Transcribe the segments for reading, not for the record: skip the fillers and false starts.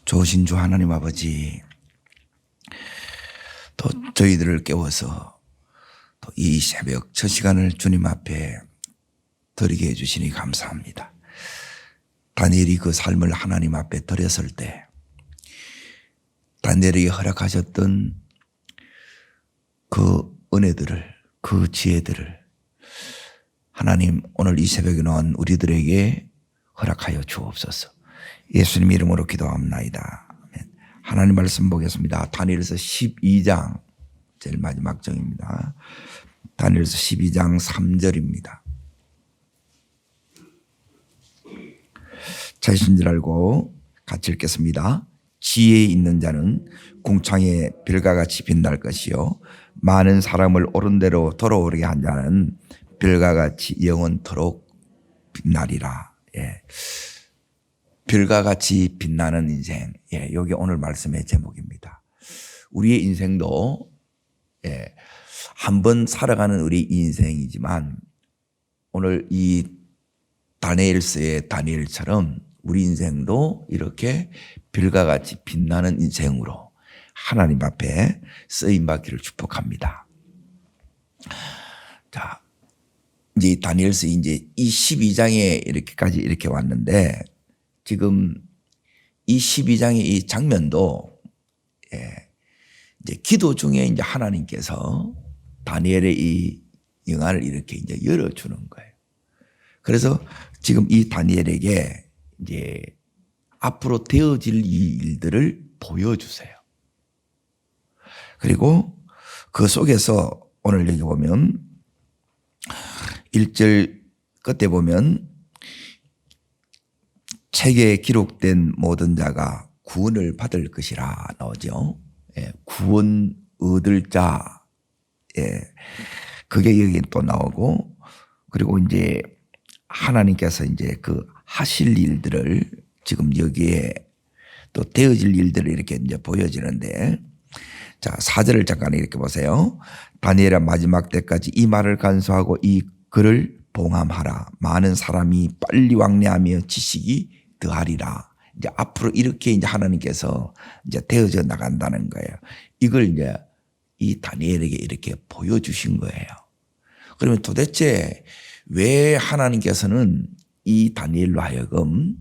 좋으신 주 하나님 아버지, 또 저희들을 깨워서 또 이 새벽 첫 시간을 주님 앞에 드리게 해주시니 감사합니다. 다니엘이 그 삶을 하나님 앞에 드렸을 때 다니엘에게 허락하셨던 그 은혜들을, 그 지혜들을 하나님 오늘 이 새벽에 나온 우리들에게 허락하여 주옵소서. 예수님 이름으로 기도합나이다. 아멘. 하나님 말씀 보겠습니다. 다니엘서 12장 제일 마지막 장입니다. 다니엘서 12장 3절입니다. 자신 줄 알고 같이 읽겠습니다. 지혜 있는 자는 궁창의 별과 같이 빛날 것이요 많은 사람을 옳은 대로 돌아오게 한 자는 별과 같이 영원토록 빛나리라. 예. 별과 같이 빛나는 인생. 예, 여기 오늘 말씀의 제목입니다. 우리의 인생도 한번 살아가는 우리 인생이지만 오늘 이 다니엘서의 다니엘처럼 우리 인생도 이렇게 별과 같이 빛나는 인생으로 하나님 앞에 쓰임받기를 축복합니다. 자, 이제 다니엘서 이제 이 12장에 이렇게까지 이렇게 왔는데 지금 이 12장의 이 장면도 이제 기도 중에 이제 하나님께서 다니엘의 이 영안을 이렇게 이제 열어주는 거예요. 그래서 지금 이 다니엘에게 이제 앞으로 되어질 이 일들을 보여주세요. 그리고 그 속에서 오늘 여기 보면 1절 끝에 보면 책에 기록된 모든 자가 구원을 받을 것이라 나오죠. 구원 얻을 자. 그게 여기 또 나오고 그리고 이제 하나님께서 이제 그 하실 일들을 지금 여기에 또 되어질 일들을 이렇게 이제 보여지는데 자, 4절을 잠깐 이렇게 보세요. 다니엘아 마지막 때까지 이 말을 간수하고 이 글을 봉함하라. 많은 사람이 빨리 왕래하며 지식이 더하리라. 이제 앞으로 이렇게 이제 하나님께서 이제 되어져 나간다는 거예요. 이걸 이제 이 다니엘에게 이렇게 보여주신 거예요. 그러면 도대체 왜 하나님께서는 이 다니엘로 하여금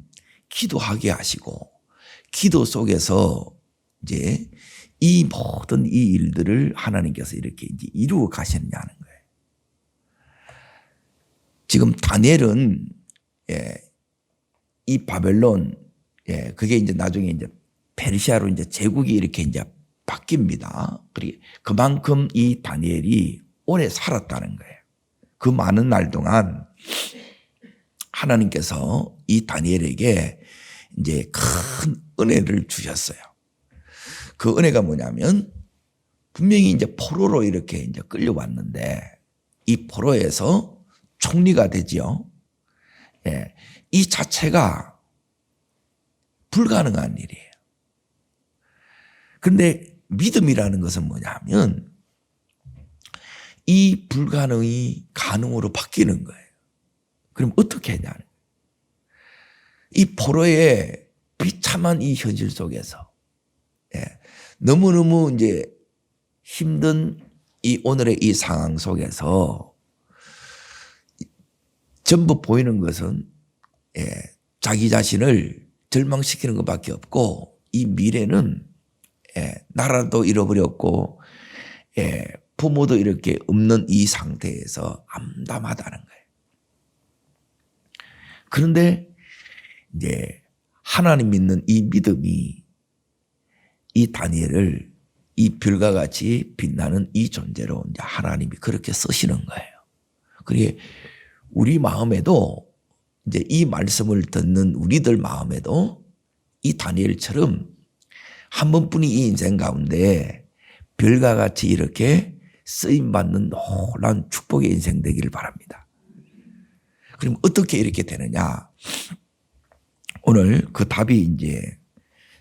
기도하게 하시고 기도 속에서 이제 이 모든 이 일들을 하나님께서 이렇게 이제 이루어 가셨냐는 거예요. 지금 다니엘은 이 바벨론 그게 이제 나중에 이제 페르시아로 이제 제국이 이렇게 이제 바뀝니다. 그리고 그만큼 이 다니엘이 오래 살았다는 거예요. 그 많은 날 동안 하나님께서 이 다니엘에게 이제 큰 은혜를 주셨어요. 그 은혜가 뭐냐면 분명히 이제 포로로 이렇게 이제 끌려왔는데 이 포로에서 총리가 되지요. 이 자체가 불가능한 일이에요. 근데 믿음이라는 것은 뭐냐면 이 불가능이 가능으로 바뀌는 거예요. 그럼 어떻게 했냐는 거예요. 이 포로의 비참한 이 현실 속에서 너무너무 이제 힘든 이 오늘의 이 상황 속에서 전부 보이는 것은 자기 자신을 절망시키는 것밖에 없고 이 미래는 나라도 잃어버렸고 부모도 이렇게 없는 이 상태에서 암담하다는 거예요. 그런데 이제 하나님 믿는 이 믿음이 이 다니엘을 이 별과 같이 빛나는 이 존재로 이제 하나님이 그렇게 쓰시는 거예요. 그게 우리 마음에도 이제 이 말씀을 듣는 우리들 마음에도 이 다니엘처럼 한 번뿐이 이 인생 가운데 별과 같이 이렇게 쓰임받는 놀라운 축복의 인생 되기를 바랍니다. 그럼 어떻게 이렇게 되느냐? 오늘 그 답이 이제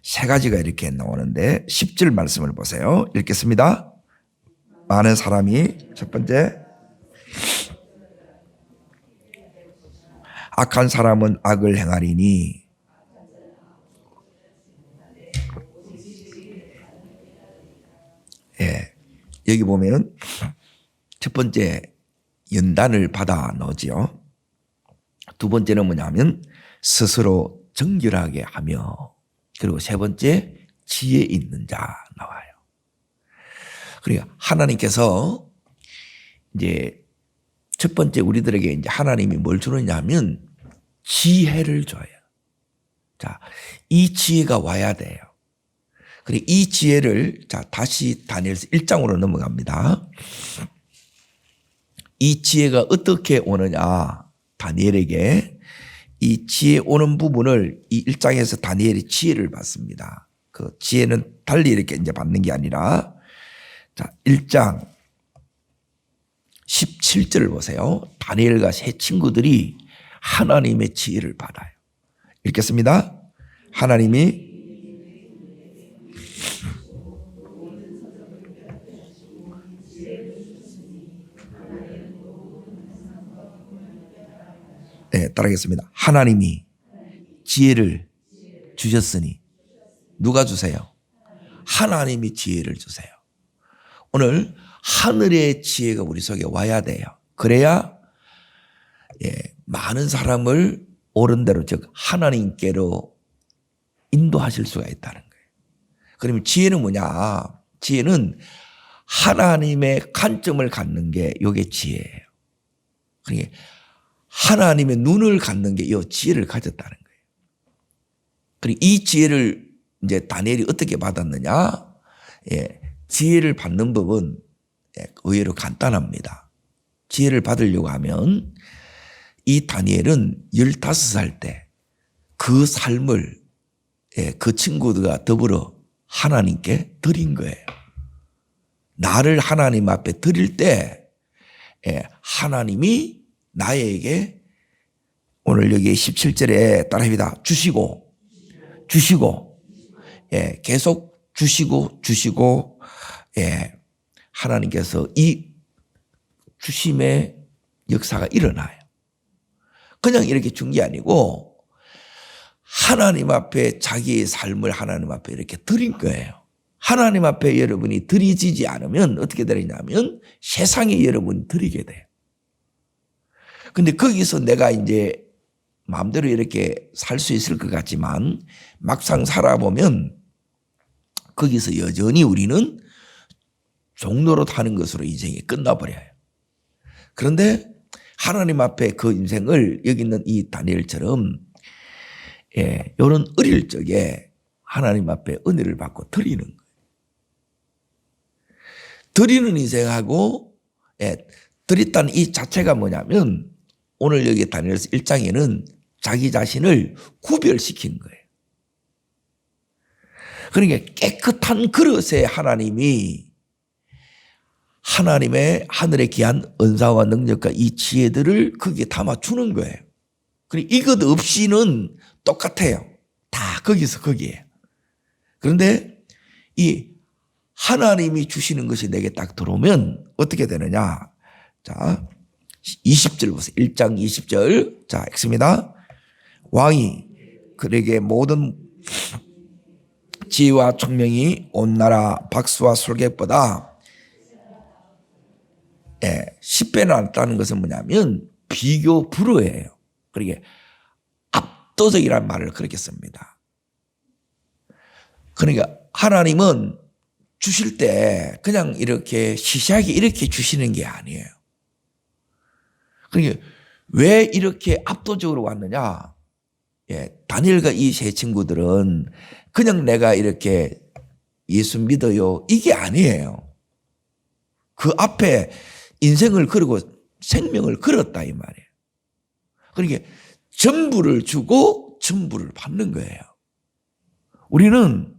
세 가지가 이렇게 나오는데 10절 말씀을 보세요. 읽겠습니다. 많은 사람이 첫 번째 악한 사람은 악을 행하리니 여기 보면 첫 번째 연단을 받아 놓지요. 두 번째는 뭐냐면 스스로 정결하게 하며, 그리고 세 번째 지혜 있는 자 나와요. 그러니까 하나님께서 이제 첫 번째 우리들에게 이제 하나님이 뭘 주느냐 하면 지혜를 줘요. 자, 이 지혜가 와야 돼요. 그리고 이 지혜를, 자, 다시 다니엘서 1장으로 넘어갑니다. 이 지혜가 어떻게 오느냐, 다니엘에게 이 지혜 오는 부분을 이 1장에서 다니엘이 지혜를 받습니다. 그 지혜는 달리 이렇게 이제 받는 게 아니라, 자, 1장 17절을 보세요. 다니엘과 세 친구들이 하나님의 지혜를 받아요. 읽겠습니다. 하나님이 네, 따라하겠습니다. 하나님이 지혜를 주셨으니 누가 주세요? 하나님이 지혜를 주세요. 오늘 하늘의 지혜가 우리 속에 와야 돼요. 그래야 많은 사람을 옳은 대로, 즉 하나님께로 인도하실 수가 있다는 거예요. 그러면 지혜는 뭐냐? 지혜는 하나님의 관점을 갖는 게 이게 지혜예요. 그러니까 하나님의 눈을 갖는 게 이 지혜를 가졌다는 거예요. 그리고 이 지혜를 이제 다니엘이 어떻게 받았느냐? 지혜를 받는 법은 의외로 간단합니다. 지혜를 받으려고 하면 이 다니엘은 15살 때 그 삶을 그 친구들과 더불어 하나님께 드린 거예요. 나를 하나님 앞에 드릴 때 하나님이 나에게, 오늘 여기 17절에 따라합니다. 주시고 계속 주시고 하나님께서 이 주심의 역사가 일어나요. 그냥 이렇게 준 게 아니고 하나님 앞에 자기의 삶을 하나님 앞에 이렇게 드린 거예요. 하나님 앞에 여러분이 드리지지 않으면 어떻게 되느냐면 세상에 여러분이 드리게 돼요. 근데 거기서 내가 이제 마음대로 이렇게 살 수 있을 것 같지만 막상 살아보면 거기서 여전히 우리는 종로로 타는 것으로 인생이 끝나버려요. 그런데 하나님 앞에 그 인생을 여기 있는 이 다니엘처럼 이런 어릴 적에 하나님 앞에 은혜를 받고 드리는 거예요. 드리는 인생하고 드렸다는 이 자체가 뭐냐면 오늘 여기 다니엘서 1장에는 자기 자신을 구별시킨 거예요. 그러니까 깨끗한 그릇에 하나님이 하나님의 하늘의 귀한 은사와 능력과 이 지혜들을 거기에 담아주는 거예요. 그리고 이것 없이는 똑같아요. 다 거기서 거기에. 그런데 이 하나님이 주시는 것이 내게 딱 들어오면 어떻게 되느냐. 자, 20절 보세요. 1장 20절. 자, 읽습니다. 왕이 그에게 모든 지혜와 총명이 온 나라 박수와 솔객보다 10배는 낫다는 것은 뭐냐면 비교 불허예요. 그러게 압도적이라는 말을 그렇게 씁니다. 그러니까 하나님은 주실 때 그냥 이렇게 시시하게 이렇게 주시는 게 아니에요. 그러니까 왜 이렇게 압도적으로 왔느냐? 다니엘과 이 세 친구들은 그냥 내가 이렇게 예수 믿어요 이게 아니에요. 그 앞에 인생을 걸고 생명을 걸었다 이 말이에요. 그러니까 전부를 주고 전부를 받는 거예요. 우리는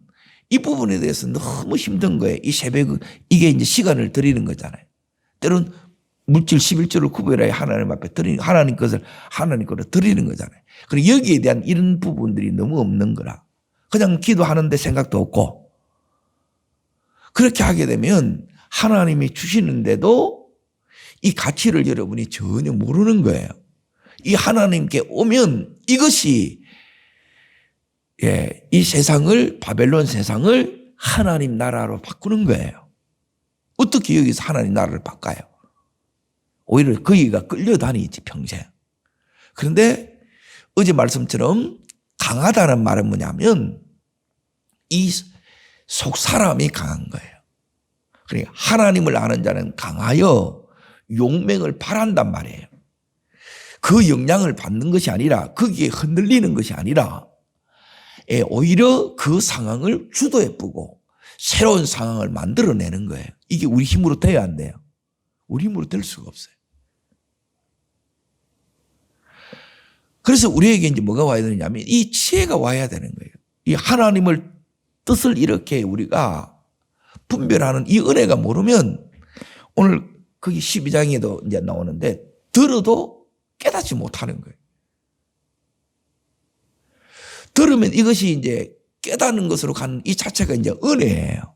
이 부분에 대해서 너무 힘든 거예요. 이 새벽 이게 이제 시간을 드리는 거잖아요. 때론 물질 11조를 구별해야 하나님 앞에 드리는, 하나님 것을 하나님 거로 드리는 거잖아요. 그리고 여기에 대한 이런 부분들이 너무 없는 거라. 그냥 기도하는데 생각도 없고. 그렇게 하게 되면 하나님이 주시는데도 이 가치를 여러분이 전혀 모르는 거예요. 이 하나님께 오면 이것이 이 세상을, 바벨론 세상을 하나님 나라로 바꾸는 거예요. 어떻게 여기서 하나님 나라를 바꿔요? 오히려 거기가 끌려다니지 평생. 그런데 어제 말씀처럼 강하다는 말은 뭐냐면 이 속 사람이 강한 거예요. 그러니까 하나님을 아는 자는 강하여 용맹을 발한단 말이에요. 그 영향을 받는 것이 아니라 거기에 흔들리는 것이 아니라 오히려 그 상황을 주도해보고 새로운 상황을 만들어내는 거예요. 이게 우리 힘으로 돼야 안 돼요. 우리 힘으로 될 수가 없어요. 그래서 우리에게 이제 뭐가 와야 되느냐면 이 지혜가 와야 되는 거예요. 이 하나님을 뜻을 이렇게 우리가 분별하는 이 은혜가 모르면 오늘 거기 12장에도 이제 나오는데 들어도 깨닫지 못하는 거예요. 들으면 이것이 이제 깨닫는 것으로 가는 이 자체가 이제 은혜예요.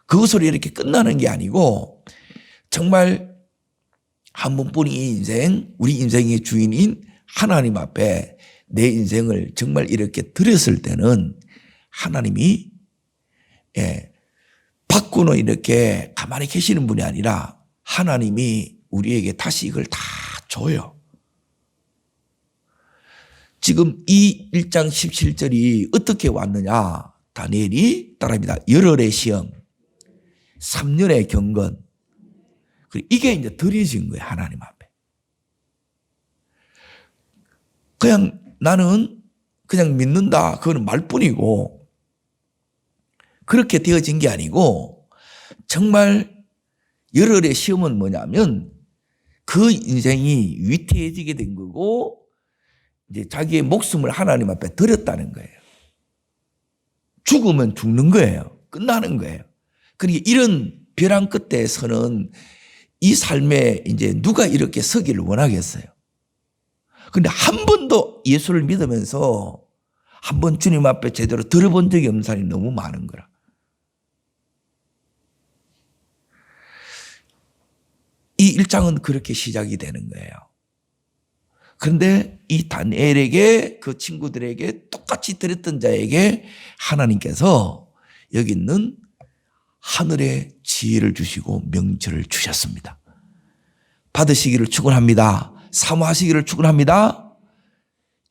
그것으로 이렇게 끝나는 게 아니고 정말 한 번뿐인 이 인생, 우리 인생의 주인인 하나님 앞에 내 인생을 정말 이렇게 드렸을 때는 하나님이 받고는 이렇게 가만히 계시는 분이 아니라 하나님이 우리에게 다시 이걸 다 줘요. 지금 이 1장 17절이 어떻게 왔느냐? 다니엘이 따라합니다. 열흘의 시험, 3년의 경건. 이게 이제 드려진 거예요. 하나님 앞에. 그냥 나는 그냥 믿는다. 그거는 말뿐이고 그렇게 되어진 게 아니고 정말 열흘의 시험은 뭐냐면 그 인생이 위태해지게 된 거고 이제 자기의 목숨을 하나님 앞에 드렸다는 거예요. 죽으면 죽는 거예요. 끝나는 거예요. 그러니까 이런 벼랑 끝에 서는 이 삶에 이제 누가 이렇게 서기를 원하겠어요. 근데 한 번도 예수를 믿으면서 한 번 주님 앞에 제대로 들어본 적이 없는 사람이 너무 많은 거라. 이 1장은 그렇게 시작이 되는 거예요. 그런데 이 다니엘에게 그 친구들에게 똑같이 드렸던 자에게 하나님께서 여기 있는 하늘의 지혜를 주시고 명철을 주셨습니다. 받으시기를 축원합니다. 사모하시기를 축원합니다.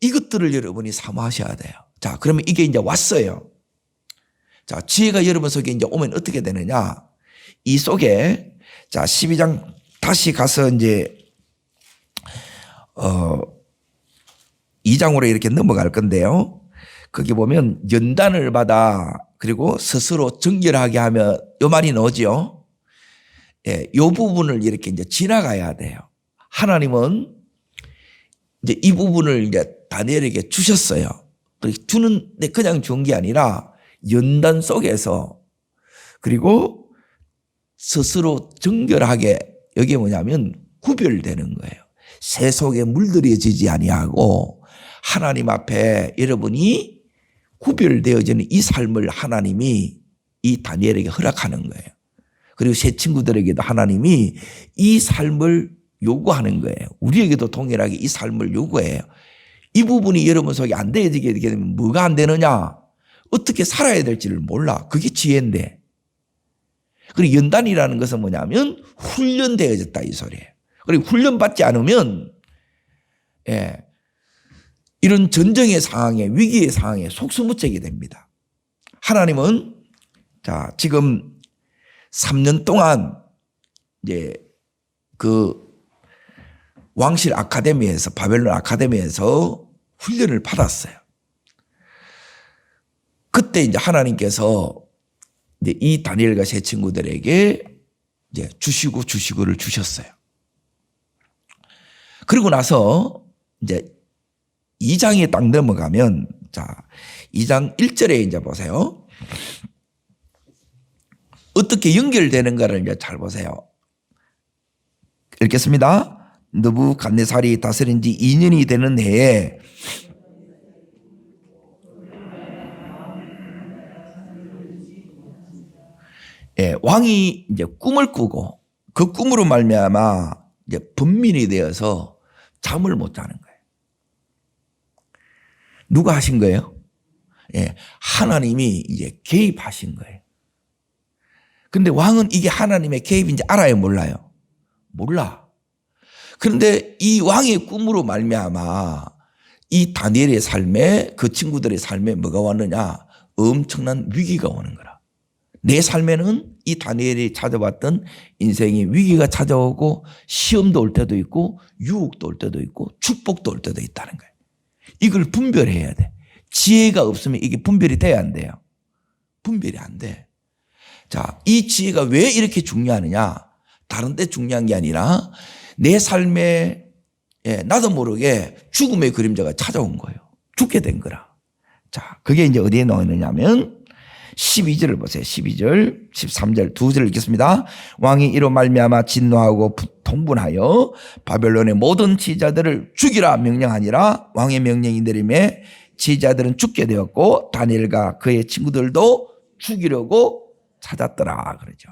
이것들을 여러분이 사모하셔야 돼요. 자, 그러면 이게 이제 왔어요. 자, 지혜가 여러분 속에 이제 오면 어떻게 되느냐? 이 속에 자, 12장 다시 가서 이제 2장으로 이렇게 넘어갈 건데요. 거기 보면 연단을 받아 그리고 스스로 정결하게 하며 요 말이 나오죠. 예, 요 부분을 이렇게 이제 지나가야 돼요. 하나님은 이제 이 부분을 이제 다니엘에게 주셨어요. 주는데 그냥 준 게 아니라 연단 속에서 그리고 스스로 정결하게 여기에 뭐냐면 구별되는 거예요. 새 속에 물들여지지 아니하고 하나님 앞에 여러분이 구별되어지는 이 삶을 하나님이 이 다니엘에게 허락하는 거예요. 그리고 새 친구들에게도 하나님이 이 삶을 요구하는 거예요. 우리에게도 동일하게 이 삶을 요구해요. 이 부분이 여러분 속에 안 되어지게 되면 뭐가 안 되느냐? 어떻게 살아야 될지를 몰라. 그게 지혜인데. 그리고 연단이라는 것은 뭐냐면 훈련되어졌다 이 소리예요. 그리고 훈련받지 않으면 이런 전쟁의 상황에 위기의 상황에 속수무책이 됩니다. 하나님은 자 지금 3년 동안 이제 그 왕실 아카데미에서 바벨론 아카데미에서 훈련을 받았어요. 그때 이제 하나님께서 이제 이 다니엘과 세 친구들에게 이제 주시고를 주셨어요. 그리고 나서 이제 2장에 딱 넘어가면 자 2장 1절에 이제 보세요. 어떻게 연결되는가를 이제 잘 보세요. 읽겠습니다. 느부갓네살이 다스린 지 2년이 되는 해에 왕이 이제 꿈을 꾸고 그 꿈으로 말미암아 이제 분민이 되어서 잠을 못 자는 거예요. 누가 하신 거예요? 하나님이 이제 개입하신 거예요. 근데 왕은 이게 하나님의 개입인지 알아요, 몰라요? 몰라. 그런데 이 왕의 꿈으로 말미암아 이 다니엘의 삶에, 그 친구들의 삶에 뭐가 왔느냐? 엄청난 위기가 오는 거라. 내 삶에는 이 다니엘이 찾아왔던 인생의 위기가 찾아오고 시험도 올 때도 있고 유혹도 올 때도 있고 축복도 올 때도 있다는 거예요. 이걸 분별해야 돼. 지혜가 없으면 이게 분별이 돼야 안 돼요. 분별이 안 돼. 자, 이 지혜가 왜 이렇게 중요하느냐? 다른 데 중요한 게 아니라 내 삶에 나도 모르게 죽음의 그림자가 찾아온 거예요. 죽게 된 거라. 자, 그게 이제 어디에 나와 있느냐면 12절을 보세요. 12절, 13절 두 절을 읽겠습니다. 왕이 이로 말미암아 진노하고 통분하여 바벨론의 모든 지휘자들을 죽이라 명령하니라. 왕의 명령이 내림에 지휘자들은 죽게 되었고 다니엘과 그의 친구들도 죽이려고 찾았더라 그러죠.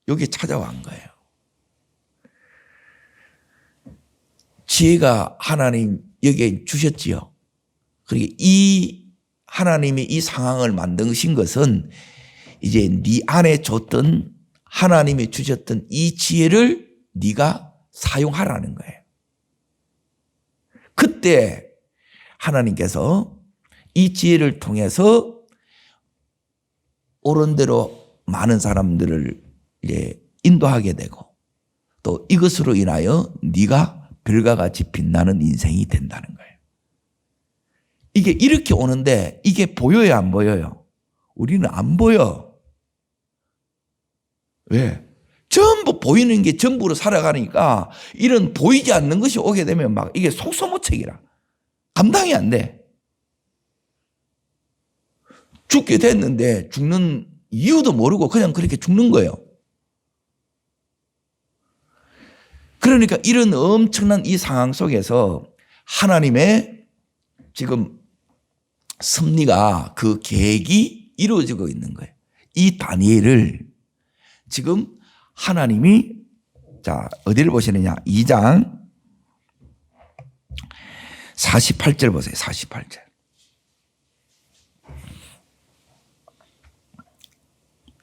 여기 찾아온 거예요. 지혜가 하나님 여기에 주셨지요. 그러니까 이 하나님이 이 상황을 만드신 것은 이제 네 안에 줬던 하나님이 주셨던 이 지혜를 네가 사용하라는 거예요. 그때 하나님께서 이 지혜를 통해서 옳은 대로 많은 사람들을 이제 인도하게 되고 또 이것으로 인하여 네가 별과 같이 빛나는 인생이 된다는 거예요. 이게 이렇게 오는데 이게 보여요, 안 보여요? 우리는 안 보여. 왜? 전부 보이는 게 전부로 살아가니까 이런 보이지 않는 것이 오게 되면 막 이게 속수무책이라. 감당이 안 돼. 죽게 됐는데 죽는 이유도 모르고 그냥 그렇게 죽는 거예요. 그러니까 이런 엄청난 이 상황 속에서 하나님의 지금 섭리가 그 계획이 이루어지고 있는 거예요. 이 다니엘을 지금 하나님이 자 어디를 보시느냐 2장 48절 보세요. 48절.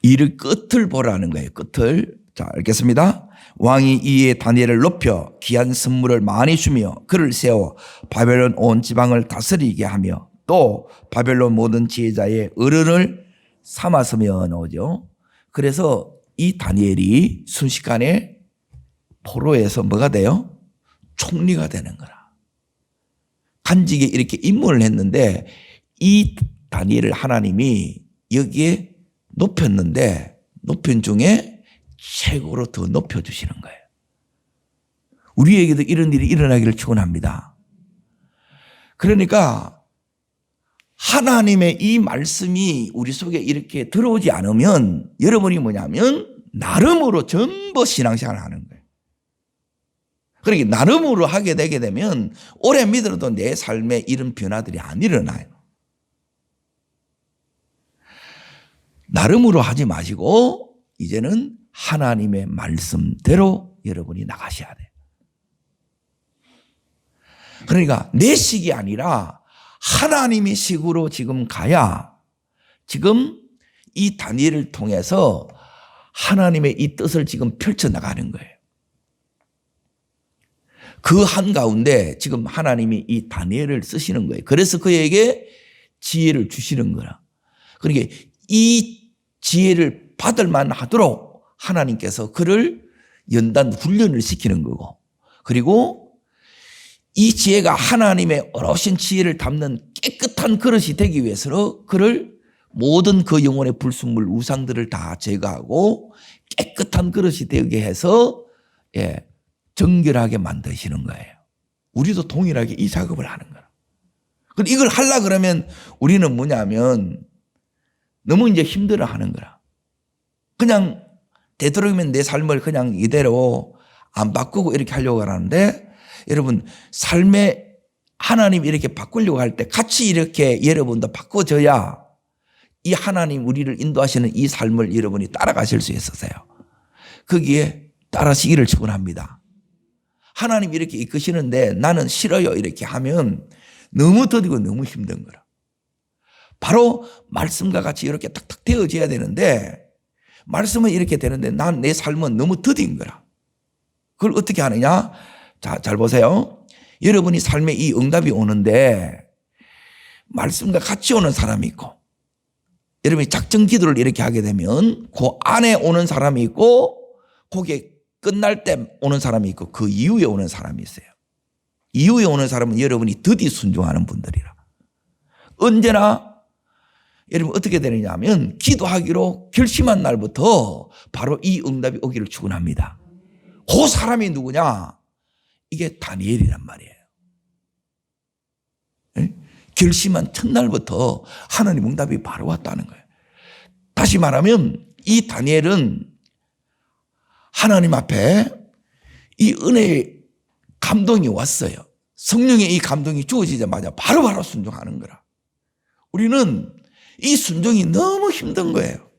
이를 끝을 보라는 거예요. 끝을. 자 읽겠습니다. 왕이 이에 다니엘을 높여 귀한 선물을 많이 주며 그를 세워 바벨론 온 지방을 다스리게 하며 또 바벨론 모든 지혜자의 어른을 삼았으며 나오죠. 그래서 이 다니엘이 순식간에 포로에서 뭐가 돼요? 총리가 되는 거라. 간직에 이렇게 임무를 했는데 이 다니엘을 하나님이 여기에 높였는데 높인 중에 최고로 더 높여주시는 거예요. 우리에게도 이런 일이 일어나기를 축원합니다. 그러니까 하나님의 이 말씀이 우리 속에 이렇게 들어오지 않으면 여러분이 뭐냐면 나름으로 전부 신앙생활을 하는 거예요. 그러니까 나름으로 하게 되게 되면 오래 믿어도 내 삶에 이런 변화들이 안 일어나요. 나름으로 하지 마시고 이제는 하나님의 말씀대로 여러분이 나가셔야 돼요. 그러니까 내 식이 아니라 하나님의 식으로 지금 가야 지금 이 다니엘을 통해서 하나님의 이 뜻을 지금 펼쳐나가는 거예요. 그 한가운데 지금 하나님이 이 다니엘을 쓰시는 거예요. 그래서 그에게 지혜를 주시는 거라. 그러니까 이 지혜를 받을 만하도록 하나님께서 그를 연단 훈련을 시키는 거고 그리고 이 지혜가 하나님의 어려우신 지혜를 담는 깨끗한 그릇이 되기 위해서 그를 모든 그 영혼의 불순물 우상들을 다 제거하고 깨끗한 그릇이 되게 해서 정결하게 만드시는 거예요. 우리도 동일하게 이 작업을 하는 거야. 그런데 이걸 하려고 그러면 우리는 뭐냐면 너무 이제 힘들어 하는 거라. 그냥 되도록이면 내 삶을 그냥 이대로 안 바꾸고 이렇게 하려고 하는데 여러분 삶에 하나님 이렇게 바꾸려고 할 때 같이 이렇게 여러분도 바꿔줘야 이 하나님 우리를 인도하시는 이 삶을 여러분이 따라가실 수 있으세요. 거기에 따라시기를 축원합니다. 하나님 이렇게 이끄시는데 나는 싫어요 이렇게 하면 너무 더디고 너무 힘든 거라. 바로 말씀과 같이 이렇게 탁탁 되어져야 되는데 말씀은 이렇게 되는데 난 내 삶은 너무 더딘 거라. 그걸 어떻게 하느냐? 자, 잘 보세요. 여러분이 삶에 이 응답이 오는데 말씀과 같이 오는 사람이 있고, 여러분이 작정 기도를 이렇게 하게 되면 그 안에 오는 사람이 있고, 거기에 끝날 때 오는 사람이 있고, 그 이후에 오는 사람이 있어요. 이후에 오는 사람은 여러분이 더디 순종하는 분들이라. 언제나 여러분 어떻게 되느냐 하면 기도하기로 결심한 날부터 바로 이 응답이 오기를 축원합니다. 그 사람이 누구냐? 이게 다니엘이란 말이에요. 네? 결심한 첫날부터 하나님 응답이 바로 왔다는 거예요. 다시 말하면 이 다니엘은 하나님 앞에 이 은혜의 감동이 왔어요. 성령의 이 감동이 주어지자마자 바로바로 순종하는 거라. 우리는 이 순종이 너무 힘든 거예요.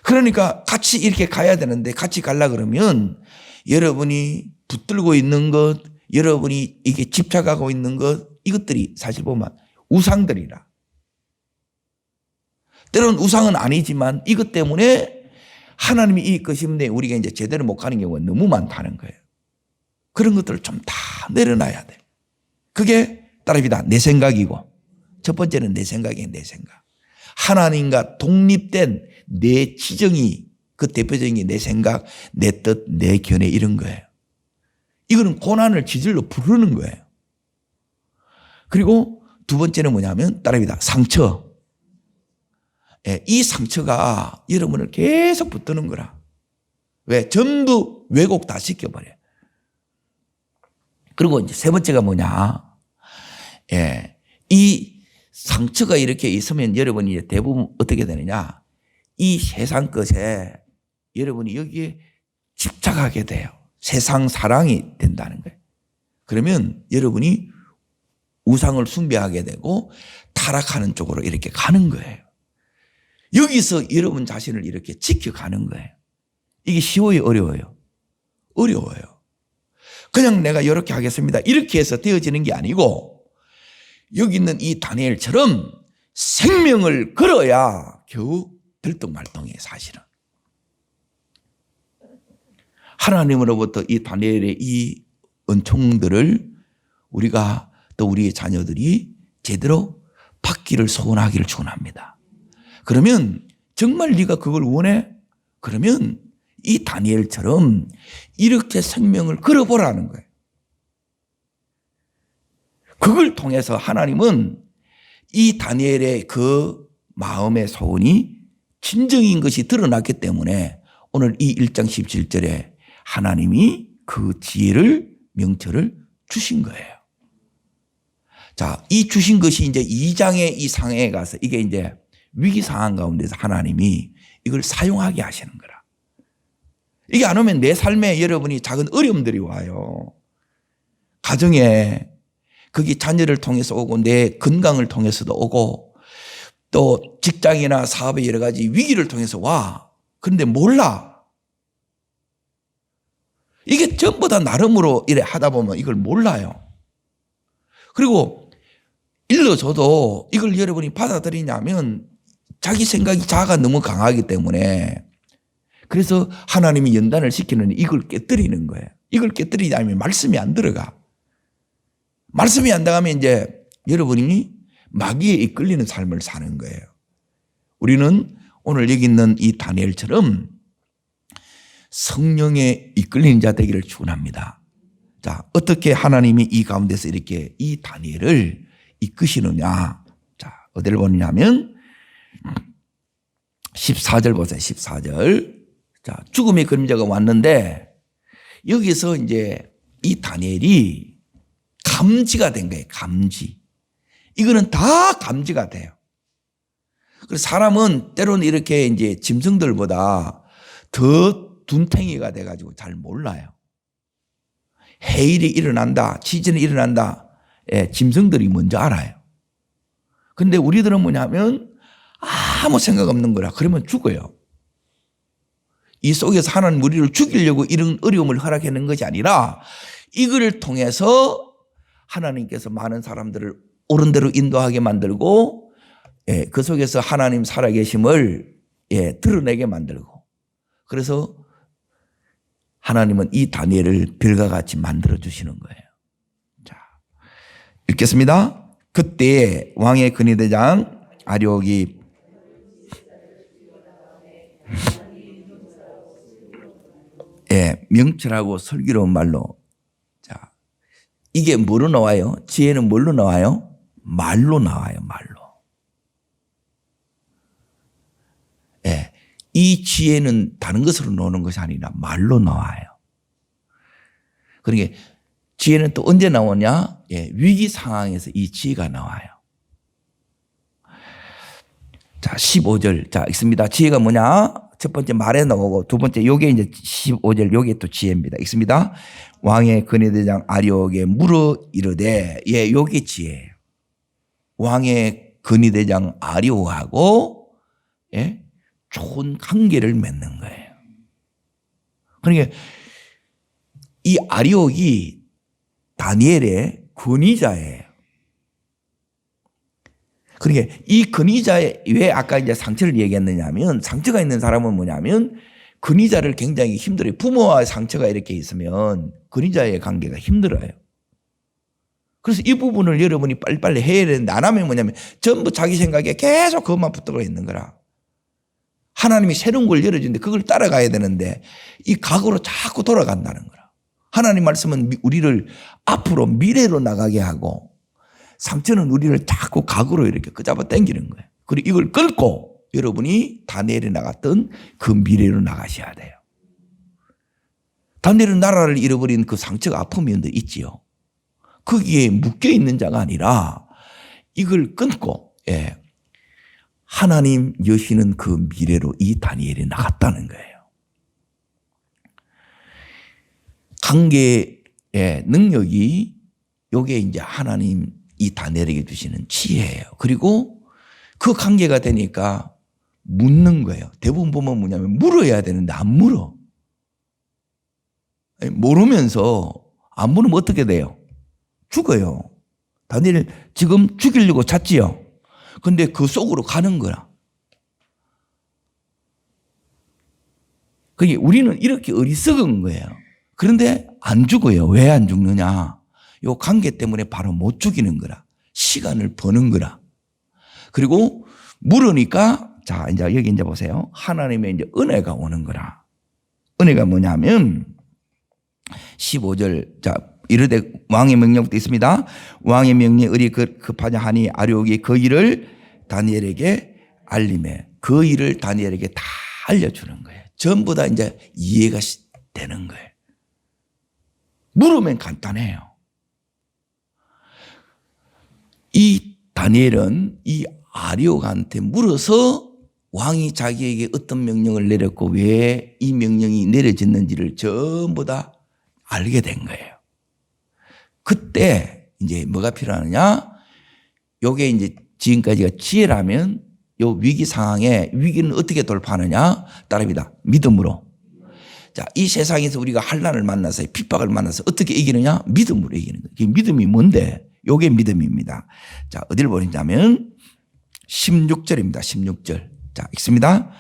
그러니까 같이 이렇게 가야 되는데 같이 가려고 그러면 여러분이 붙들고 있는 것, 여러분이 이게 집착하고 있는 것, 이것들이 사실 보면 우상들이라. 때로는 우상은 아니지만 이것 때문에 하나님이 이끄시는데 우리가 이제 제대로 못 가는 경우가 너무 많다는 거예요. 그런 것들을 좀 다 내려놔야 돼. 그게 따라합니다. 내 생각이고, 첫 번째는 내 생각이에요. 내 생각. 하나님과 독립된 내 지정이, 그 대표적인 게 내 생각, 내 뜻, 내 견해 이런 거예요. 이거는 고난을 지질로 부르는 거예요. 그리고 두 번째는 뭐냐면 따라합니다. 상처. 이 상처가 여러분을 계속 붙드는 거라. 왜? 전부 왜곡 다 시켜버려요. 그리고 이제 세 번째가 뭐냐. 이 상처가 이렇게 있으면 여러분이 이제 대부분 어떻게 되느냐. 이 세상 것에 여러분이 여기에 집착하게 돼요. 세상 사랑이 된다는 거예요. 그러면 여러분이 우상을 숭배하게 되고 타락하는 쪽으로 이렇게 가는 거예요. 여기서 여러분 자신을 이렇게 지켜가는 거예요. 이게 쉬워요, 어려워요? 어려워요. 그냥 내가 이렇게 하겠습니다. 이렇게 해서 되어지는 게 아니고 여기 있는 이 다니엘처럼 생명을 걸어야 겨우 들떡말떡해요, 사실은. 하나님으로부터 이 다니엘의 이 은총들을 우리가 또 우리의 자녀들이 제대로 받기를 소원하기를 축원합니다. 그러면 정말 네가 그걸 원해? 그러면 이 다니엘처럼 이렇게 생명을 걸어보라는 거예요. 그걸 통해서 하나님은 이 다니엘의 그 마음의 소원이 진정인 것이 드러났기 때문에 오늘 이 1장 17절에 하나님이 그 지혜를, 명철을 주신 거예요. 자, 이 주신 것이 이제 2장의 이 상황에 가서 이게 이제 위기 상황 가운데서 하나님이 이걸 사용하게 하시는 거라. 이게 안 오면 내 삶에 여러분이 작은 어려움들이 와요. 가정에, 거기 자녀를 통해서 오고 내 건강을 통해서도 오고 또 직장이나 사업의 여러 가지 위기를 통해서 와. 그런데 몰라. 이게 전부 다 나름으로 이래 하다 보면 이걸 몰라요. 그리고 일러줘도 이걸 여러분이 받아들이냐면 자기 생각이 자아가 너무 강하기 때문에 그래서 하나님이 연단을 시키는 이걸 깨뜨리는 거예요. 이걸 깨뜨리지 않으면 말씀이 안 들어가. 말씀이 안 들어가면 이제 여러분이 마귀에 이끌리는 삶을 사는 거예요. 우리는 오늘 여기 있는 이 다니엘처럼 성령에 이끌리는 자 되기를 축원합니다. 자, 어떻게 하나님이 이 가운데서 이렇게 이 다니엘을 이끄시느냐. 자, 어디를 보느냐면 14절 보세요. 14절. 자, 죽음의 그림자가 왔는데 여기서 이제 이 다니엘이 감지가 된 거예요. 감지. 이거는 다 감지가 돼요. 그래서 사람은 때로는 이렇게 이제 짐승들보다 더 둔탱이가 돼가지고 잘 몰라요. 해일이 일어난다, 지진이 일어난다, 짐승들이 먼저 알아요. 근데 우리들은 뭐냐면 아무 생각 없는 거라 그러면 죽어요. 이 속에서 하나님 우리를 죽이려고 이런 어려움을 허락하는 것이 아니라 이걸 통해서 하나님께서 많은 사람들을 옳은 대로 인도하게 만들고 그 속에서 하나님 살아계심을 드러내게 만들고, 그래서 하나님은 이 다니엘을 별과 같이 만들어 주시는 거예요. 자, 읽겠습니다. 그때 왕의 근위대장 아리옥이 명철하고 슬기로운 말로, 자, 이게 뭐로 나와요? 지혜는 뭘로 나와요? 말로 나와요. 말로. 이 지혜는 다른 것으로 나오는 것이 아니라 말로 나와요. 그러니까 지혜는 또 언제 나오냐? 위기 상황에서 이 지혜가 나와요. 자, 15절. 자, 읽습니다. 지혜가 뭐냐? 첫 번째 말에 나오고, 두 번째 요게 이제 15절, 요게 또 지혜입니다. 읽습니다. 왕의 근위대장 아리옥에 물어 이르되, 요게 지혜예요. 왕의 근위대장 아리옥하고 좋은 관계를 맺는 거예요. 그러니까 이 아리옥이 다니엘의 근위자예요. 그러니까 이 근위자의, 왜 아까 이제 상처를 얘기했느냐면, 상처가 있는 사람은 뭐냐면 근위자를 굉장히 힘들어요. 부모와 상처가 이렇게 있으면 근위자의 관계가 힘들어요. 그래서 이 부분을 여러분이 빨리빨리 해야 되는데, 안 하면 뭐냐면 전부 자기 생각에 계속 그것만 붙들어 있는 거라. 하나님이 새로운 걸 열어주는데 그걸 따라가야 되는데 이 각오로 자꾸 돌아간다는 거라. 하나님 말씀은 우리를 앞으로 미래로 나가게 하고, 상처는 우리를 자꾸 각오로 이렇게 끄잡아 당기는 거예요. 그리고 이걸 끌고 여러분이 다니엘이 나갔던 그 미래로 나가셔야 돼요. 다니엘은 나라를 잃어버린 그 상처가 아픔이 있지요. 거기에 묶여 있는 자가 아니라 이걸 끊고 하나님 여시는 그 미래로 이 다니엘이 나갔다는 거예요. 관계의 능력이 요게 이제 하나님 이 다니엘에게 주시는 지혜예요. 그리고 그 관계가 되니까 묻는 거예요. 대부분 보면 뭐냐면 물어야 되는데 안 물어. 모르면서 안 물으면 어떻게 돼요? 죽어요. 다니엘 지금 죽이려고 잤지요. 근데 그 속으로 가는 거야. 그게 우리는 이렇게 어리석은 거예요. 그런데 안 죽어요. 왜 안 죽느냐? 요 관계 때문에 바로 못 죽이는 거라. 시간을 버는 거라. 그리고 물으니까, 자, 이제 여기 이제 보세요. 하나님의 이제 은혜가 오는 거라. 은혜가 뭐냐면 15절. 자, 이르되 왕의 명령도 있습니다. 왕의 명령에 의리 급하냐 하니 아리옥이 그 일을 다니엘에게 알림해. 그 일을 다니엘에게 다 알려주는 거예요. 전부 다 이제 이해가 되는 거예요. 물으면 간단해요. 이 다니엘은 이 아리옥한테 물어서 왕이 자기에게 어떤 명령을 내렸고 왜 이 명령이 내려졌는지를 전부 다 알게 된 거예요. 그때 이제 뭐가 필요하느냐? 요게 이제 지금까지가 지혜라면 요 위기 상황에 위기는 어떻게 돌파하느냐? 따라합니다. 믿음으로. 자, 이 세상에서 우리가 환난을 만나서 핍박을 만나서 어떻게 이기느냐? 믿음으로 이기는 거예요. 믿음이 뭔데? 요게 믿음입니다. 자, 어디를 보느냐면 16절입니다. 16절. 자, 읽습니다.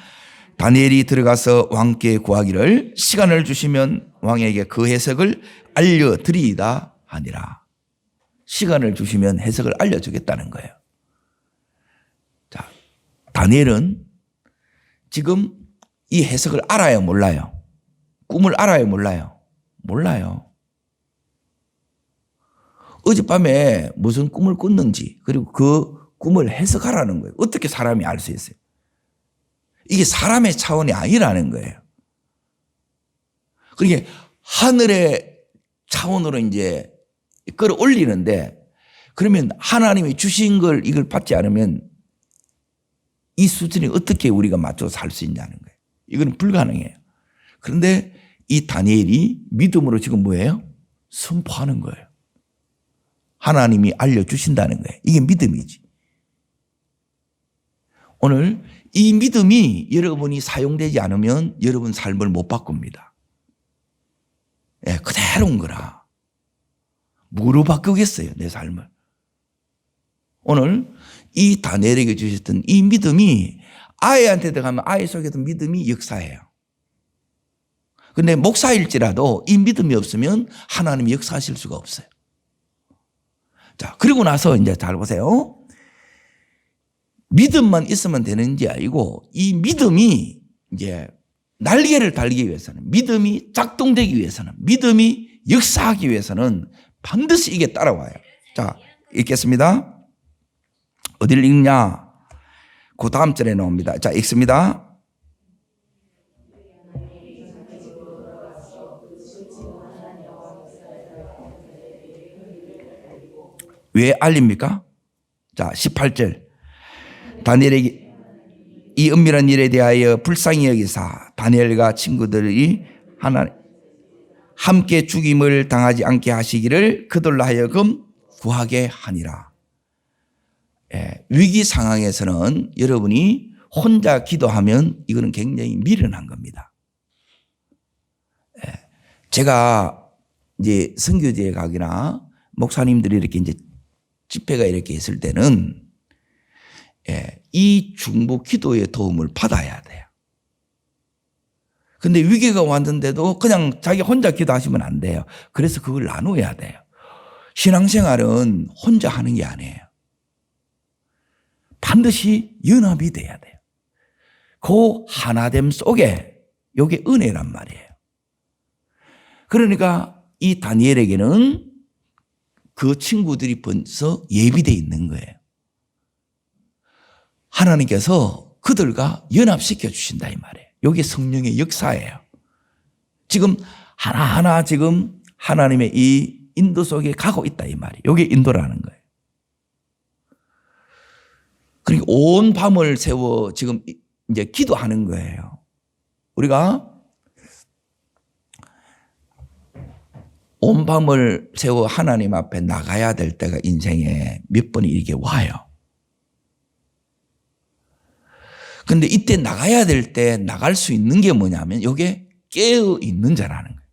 다니엘이 들어가서 왕께 구하기를 시간을 주시면 왕에게 그 해석을 알려드리이다 하니라. 시간을 주시면 해석을 알려주겠다는 거예요. 자, 다니엘은 지금 이 해석을 알아요, 몰라요? 꿈을 알아요, 몰라요? 몰라요. 어젯밤에 무슨 꿈을 꿨는지, 그리고 그 꿈을 해석하라는 거예요. 어떻게 사람이 알 수 있어요? 이게 사람의 차원이 아니라는 거예요. 그러니까 하늘의 차원으로 이제 끌어올리는데, 그러면 하나님이 주신 걸 이걸 받지 않으면 이 수준이 어떻게 우리가 맞춰서 살 수 있냐는 거예요. 이건 불가능해요. 그런데 이 다니엘이 믿음으로 지금 뭐예요? 선포하는 거예요. 하나님이 알려주신다는 거예요. 이게 믿음이지. 오늘 이 믿음이 여러분이 사용되지 않으면 여러분 삶을 못 바꿉니다. 그대로인 거라. 뭐로 바꾸겠어요, 내 삶을? 오늘 이 다니엘에게 주셨던 이 믿음이 아이한테 들어가면 아이 속에도 믿음이 역사해요. 근데 목사일지라도 이 믿음이 없으면 하나님이 역사하실 수가 없어요. 자, 그리고 나서 이제 잘 보세요. 믿음만 있으면 되는지 아니고 이 믿음이 이제 날개를 달기 위해서는, 믿음이 작동되기 위해서는, 믿음이 역사하기 위해서는 반드시 이게 따라와요. 자, 읽겠습니다. 어디를 읽냐? 그 다음 절에 나옵니다. 자, 읽습니다. 왜 알립니까? 자, 18절. 다니엘에게 이 은밀한 일에 대하여 불쌍히 여기사 다니엘과 친구들이 함께 죽임을 당하지 않게 하시기를 그들로 하여금 구하게 하니라. 위기 상황에서는 여러분이 혼자 기도하면 이거는 굉장히 미련한 겁니다. 제가 이제 선교지에 가거나 목사님들이 이렇게 이제 집회가 이렇게 있을 때는 이 중보 기도의 도움을 받아야 돼요. 근데 위기가 왔는데도 그냥 자기 혼자 기도하시면 안 돼요. 그래서 그걸 나눠야 돼요. 신앙생활은 혼자 하는 게 아니에요. 반드시 연합이 돼야 돼요. 그 하나됨 속에 이게 은혜란 말이에요. 그러니까 이 다니엘에게는 그 친구들이 벌써 예비되어 있는 거예요. 하나님께서 그들과 연합시켜 주신다 이 말이에요. 이게 성령의 역사예요. 지금 하나하나 지금 하나님의 이 인도 속에 가고 있다 이 말이에요. 이게 인도라는 거예요. 그러니까 온 밤을 새워 지금 이제 기도하는 거예요. 우리가 온 밤을 새워 하나님 앞에 나가야 될 때가 인생에 몇 번이 이렇게 와요. 근데 이때 나가야 될 때 나갈 수 있는 게 뭐냐면 이게 깨어 있는 자라는 거예요.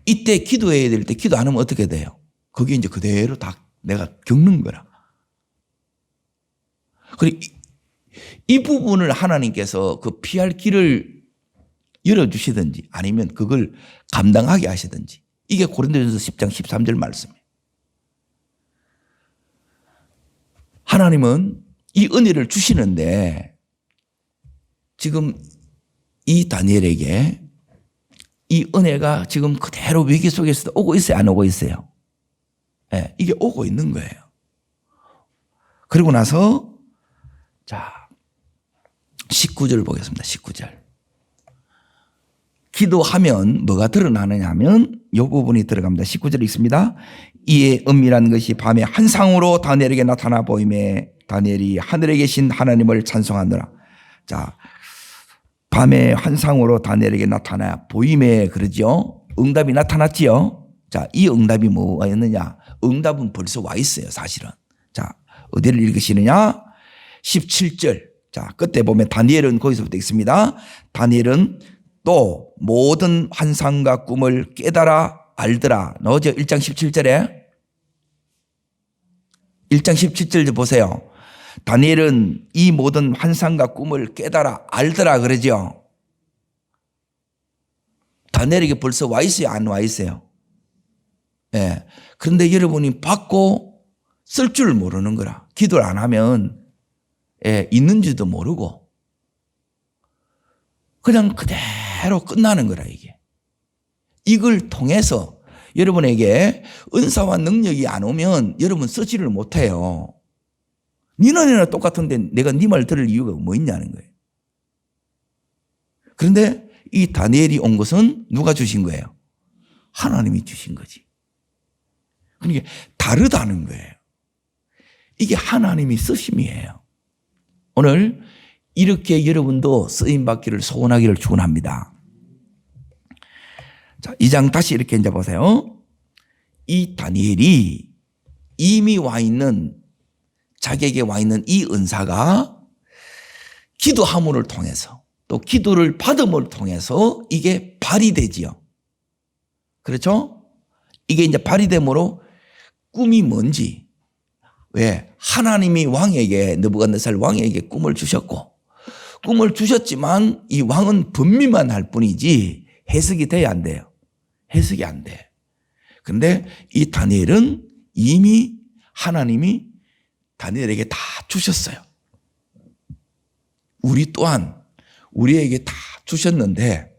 이때 기도해야 될 때 기도 안 하면 어떻게 돼요? 그게 이제 그대로 다 내가 겪는 거라. 그리고 이 부분을 하나님께서 그 피할 길을 열어주시든지 아니면 그걸 감당하게 하시든지, 이게 고린도전서 10장 13절 말씀이에요. 하나님은 이 은혜를 주시는데 지금 이 다니엘에게 이 은혜가 지금 그대로 위기 속에서도 오고 있어요? 안 오고 있어요? 네, 이게 오고 있는 거예요. 그리고 나서 자 19절 보겠습니다. 19절. 기도하면 뭐가 드러나느냐 하면 이 부분이 들어갑니다. 19절 읽습니다. 이에 은밀한 것이 밤에 환상으로 다니엘에게 나타나 보임에 다니엘이 하늘에 계신 하나님을 찬송하느라. 자, 밤에 환상으로 다니엘에게 나타나 보임에 그러죠. 응답이 나타났지요. 자, 이 응답이 뭐였느냐? 응답은 벌써 와 있어요, 사실은. 자, 어디를 읽으시느냐? 17절. 자, 끝에 보면 다니엘은 거기서부터 읽습니다. 다니엘은 또 모든 환상과 꿈을 깨달아 알더라. 나오죠? 1장 17절에. 1장 17절 보세요. 다니엘은 이 모든 환상과 꿈을 깨달아 알더라 그러죠. 다니엘에게 벌써 와 있어요? 안 와 있어요? 예. 그런데 여러분이 받고 쓸 줄 모르는 거라. 기도를 안 하면 있는지도 모르고 그냥 그대로 끝나는 거라 이게. 이걸 통해서 여러분에게 은사와 능력이 안 오면 여러분 쓰지를 못해요. 니는이나 똑같은데 내가 네 말 들을 이유가 뭐 있냐는 거예요. 그런데 이 다니엘이 온 것은 누가 주신 거예요? 하나님이 주신 거지. 그러니까 다르다는 거예요. 이게 하나님이 쓰심이에요. 오늘 이렇게 여러분도 쓰임받기를 소원하기를 축원합니다. 자, 2장 다시 이렇게 이제 보세요. 이 다니엘이 이미 와 있는 자기에게 와 있는 이 은사가 기도함을 통해서 또 기도를 받음을 통해서 이게 발휘되지요. 그렇죠? 이게 이제 발휘됨으로 꿈이 뭔지, 왜 하나님이 왕에게 느부갓네살 왕에게 꿈을 주셨고 꿈을 주셨지만 이 왕은 번미만 할 뿐이지 해석이 돼야 안 돼요. 해석이 안 돼. 그런데 이 다니엘은 이미 하나님이 다니엘에게 다 주셨어요. 우리 또한 우리에게 다 주셨는데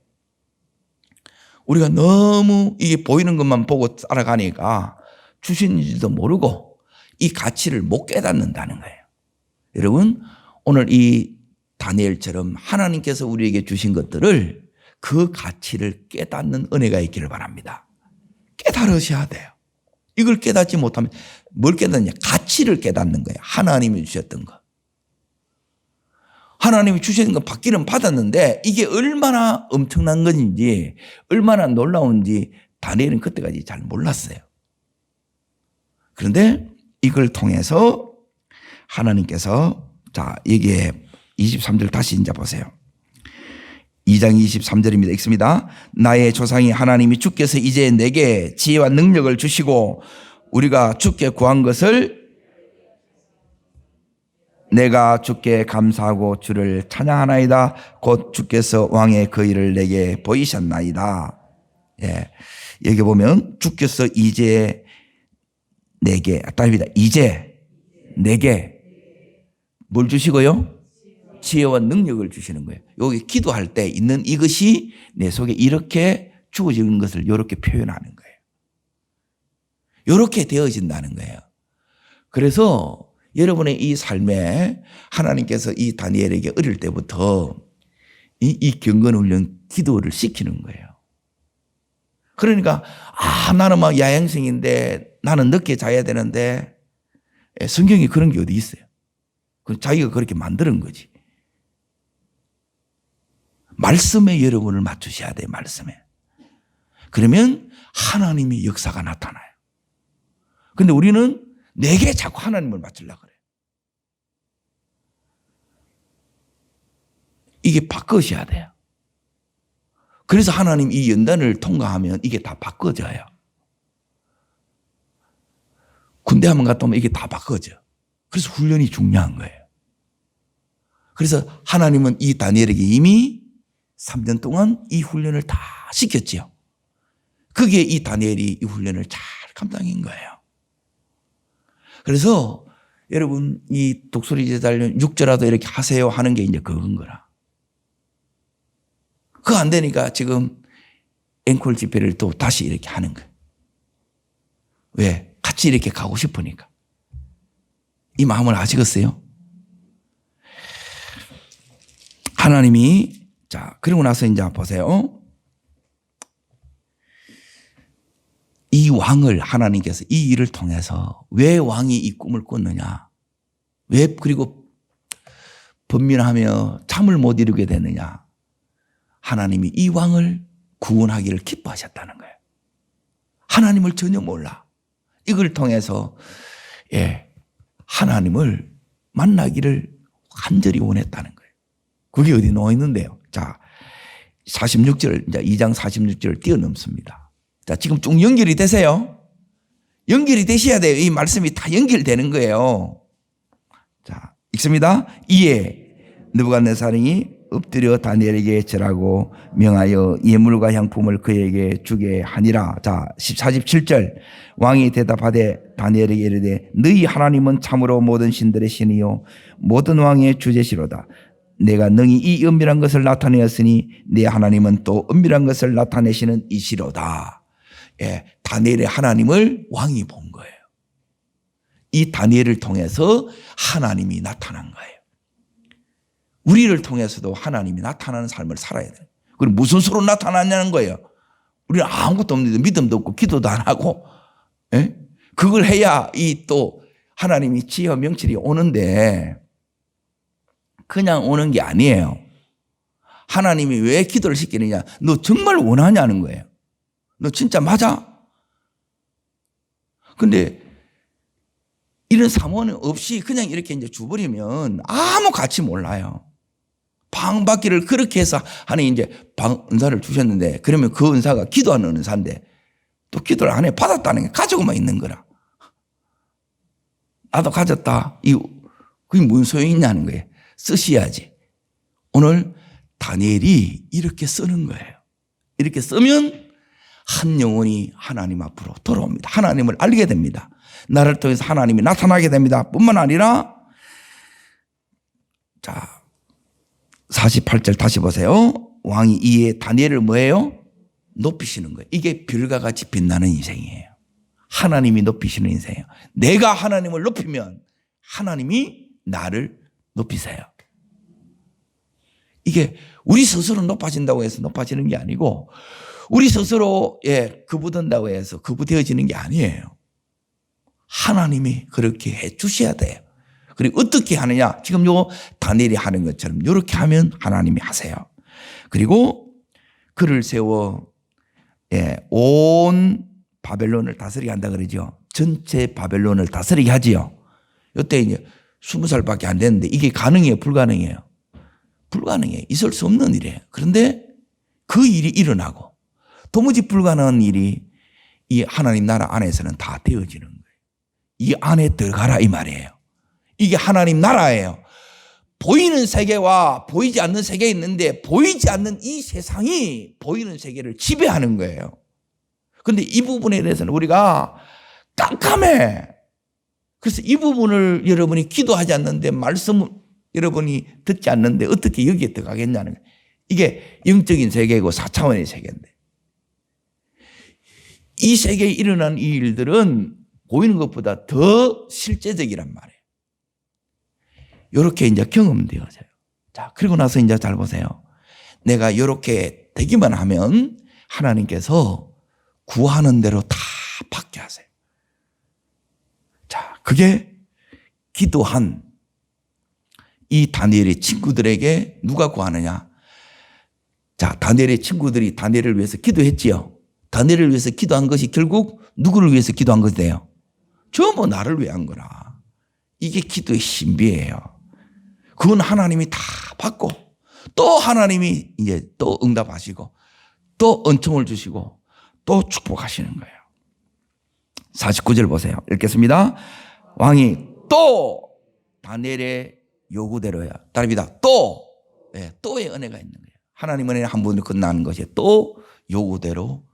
우리가 너무 이게 보이는 것만 보고 살아가니까 주신지도 모르고 이 가치를 못 깨닫는다는 거예요. 여러분, 오늘 이 다니엘처럼 하나님께서 우리에게 주신 것들을 그 가치를 깨닫는 은혜가 있기를 바랍니다. 깨달으셔야 돼요. 이걸 깨닫지 못하면 뭘 깨닫냐? 가치를 깨닫는 거예요. 하나님이 주셨던 거. 하나님이 주신 거 받기는 받았는데 이게 얼마나 엄청난 건지 얼마나 놀라운지 다니엘은 그때까지 잘 몰랐어요. 그런데 이걸 통해서 하나님께서 자 여기에 23절 다시 이제 보세요. 2장 23절입니다. 읽습니다. 나의 조상이 하나님이 주께서 이제 내게 지혜와 능력을 주시고 우리가 주께 구한 것을 내가 주께 감사하고 주를 찬양하나이다. 곧 주께서 왕의 그 일을 내게 보이셨나이다. 예. 여기 보면 주께서 이제 내게 답입니다. 이제 내게 뭘 주시고요? 지혜와 능력을 주시는 거예요. 여기 기도할 때 있는 이것이 내 속에 이렇게 주어지는 것을 이렇게 표현하는 거예요. 이렇게 되어진다는 거예요. 그래서 여러분의 이 삶에 하나님께서 이 다니엘에게 어릴 때부터 이 경건훈련 기도를 시키는 거예요. 그러니까 나는 막 야행성인데 나는 늦게 자야 되는데 성경에 그런 게 어디 있어요? 자기가 그렇게 만드는 거지. 말씀에 여러분을 맞추셔야 돼요. 말씀에. 그러면 하나님의 역사가 나타나요. 그런데 우리는 내게 자꾸 하나님을 맞추려고 그래요. 이게 바꿔셔야 돼요. 그래서 하나님 이 연단을 통과하면 이게 다 바꿔져요. 군대 한번 갔다 오면 이게 다 바꿔져. 그래서 훈련이 중요한 거예요. 그래서 하나님은 이 다니엘에게 이미 3년 동안 이 훈련을 다 시켰지요. 그게 이 다니엘이 이 훈련을 잘 감당한 거예요. 그래서 여러분 이 독수리 제단련 6절라도 이렇게 하세요 하는 게 이제 그건 거라. 그거 안 되니까 지금 앵콜 집회를 또 다시 이렇게 하는 거예요. 왜? 같이 이렇게 가고 싶으니까. 이 마음을 아시겠어요? 하나님이 자 그러고 나서 이제 보세요. 이 왕을 하나님께서 이 일을 통해서 왜 왕이 이 꿈을 꿨느냐? 왜 그리고 번민하며 잠을 못 이루게 되느냐? 하나님이 이 왕을 구원하기를 기뻐하셨다는 거예요. 하나님을 전혀 몰라. 이걸 통해서 하나님을 만나기를 간절히 원했다는 거예요. 그게 어디 나와 있는데요. 자, 46절, 이제 2장 46절을 뛰어넘습니다. 자, 지금 쭉 연결이 되세요. 연결이 되셔야 돼요. 이 말씀이 다 연결되는 거예요. 자, 읽습니다. 이에 느부갓네살이 엎드려 다니엘에게 절하고 명하여 예물과 향품을 그에게 주게 하니라. 자, 47절 왕이 대답하되 다니엘에게 이르되 너희 하나님은 참으로 모든 신들의 신이요 모든 왕의 주제시로다. 내가 능히 이 은밀한 것을 나타내었으니 네 하나님은 또 은밀한 것을 나타내시는 이시로다. 다니엘의 하나님을 왕이 본 거예요. 이 다니엘을 통해서 하나님이 나타난 거예요. 우리를 통해서도 하나님이 나타나는 삶을 살아야 돼요. 그리고 무슨 수로 나타나냐는 거예요. 우리는 아무것도 없는데 믿음도 없고 기도도 안 하고 그걸 해야 이 또 하나님이 지혜와 명철이 오는데 그냥 오는 게 아니에요. 하나님이 왜 기도를 시키느냐? 너 정말 원하냐는 거예요. 너 진짜 맞아? 근데 이런 사모는 없이 그냥 이렇게 이제 줘버리면 아무 가치 몰라요. 방받기를 그렇게 해서 하는 이제 은사를 주셨는데 그러면 그 은사가 기도하는 은사인데 또 기도를 안 해. 받았다는 게 가지고만 있는 거라. 나도 가졌다. 그게 무슨 소용이 있냐는 거예요. 쓰셔야지. 오늘 다니엘이 이렇게 쓰는 거예요. 이렇게 쓰면 한 영혼이 하나님 앞으로 돌아옵니다. 하나님을 알게 됩니다. 나를 통해서 하나님이 나타나게 됩니다. 뿐만 아니라, 자, 48절 다시 보세요. 왕이 이에 다니엘을 뭐예요? 높이시는 거예요. 이게 별과 같이 빛나는 인생이에요. 하나님이 높이시는 인생이에요. 내가 하나님을 높이면 하나님이 나를 높이세요. 이게 우리 스스로 높아진다고 해서 높아지는 게 아니고, 우리 스스로 거부된다고 해서 거부되어지는 게 아니에요. 하나님이 그렇게 해 주셔야 돼요. 그리고 어떻게 하느냐? 지금 요 다니엘이 하는 것처럼 이렇게 하면 하나님이 하세요. 그리고 그를 세워 온 바벨론을 다스리게 한다 그러죠. 전체 바벨론을 다스리게 하지요. 이때 이제 20살밖에 안 됐는데 이게 가능해요? 불가능해요? 불가능해요. 있을 수 없는 일이에요. 그런데 그 일이 일어나고 도무지 불가능한 일이 이 하나님 나라 안에서는 다 되어지는 거예요. 이 안에 들어가라 이 말이에요. 이게 하나님 나라예요. 보이는 세계와 보이지 않는 세계가 있는데 보이지 않는 이 세상이 보이는 세계를 지배하는 거예요. 그런데 이 부분에 대해서는 우리가 깜깜해. 그래서 이 부분을 여러분이 기도하지 않는데 말씀을 여러분이 듣지 않는데 어떻게 여기에 들어가겠냐는 거예요. 이게 영적인 세계고 4차원의 세계인데 이 세계에 일어난 이 일들은 보이는 것보다 더 실제적이란 말이에요. 이렇게 이제 경험되어져요. 자, 그리고 나서 이제 잘 보세요. 내가 이렇게 되기만 하면 하나님께서 구하는 대로 다 받게 하세요. 자, 그게 기도한 이 다니엘의 친구들에게 누가 구하느냐? 자, 다니엘의 친구들이 다니엘을 위해서 기도했지요. 다니엘을 위해서 기도한 것이 결국 누구를 위해서 기도한 것이에요? 전부 나를 위한 거라. 이게 기도의 신비예요. 그건 하나님이 다 받고 또 하나님이 이제 또 응답하시고 또 은총을 주시고 또 축복하시는 거예요. 49절 보세요. 읽겠습니다. 왕이 또 다니엘의 요구대로야. 답니다. 또, 또의 은혜가 있는 거예요. 하나님 은혜는 한 번으로 끝나는 것이 또 요구대로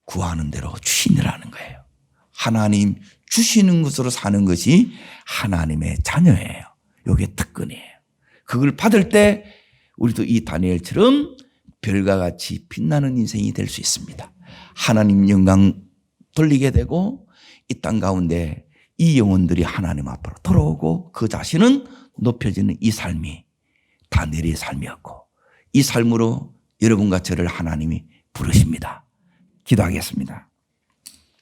구하는 대로 주시느라는 거예요. 하나님 주시는 것으로 사는 것이 하나님의 자녀예요. 이게 특권이에요. 그걸 받을 때 우리도 이 다니엘처럼 별과 같이 빛나는 인생이 될 수 있습니다. 하나님 영광 돌리게 되고 이 땅 가운데 이 영혼들이 하나님 앞으로 돌아오고 그 자신은 높여지는 이 삶이 다니엘의 삶이었고 이 삶으로 여러분과 저를 하나님이 부르십니다. 기도하겠습니다.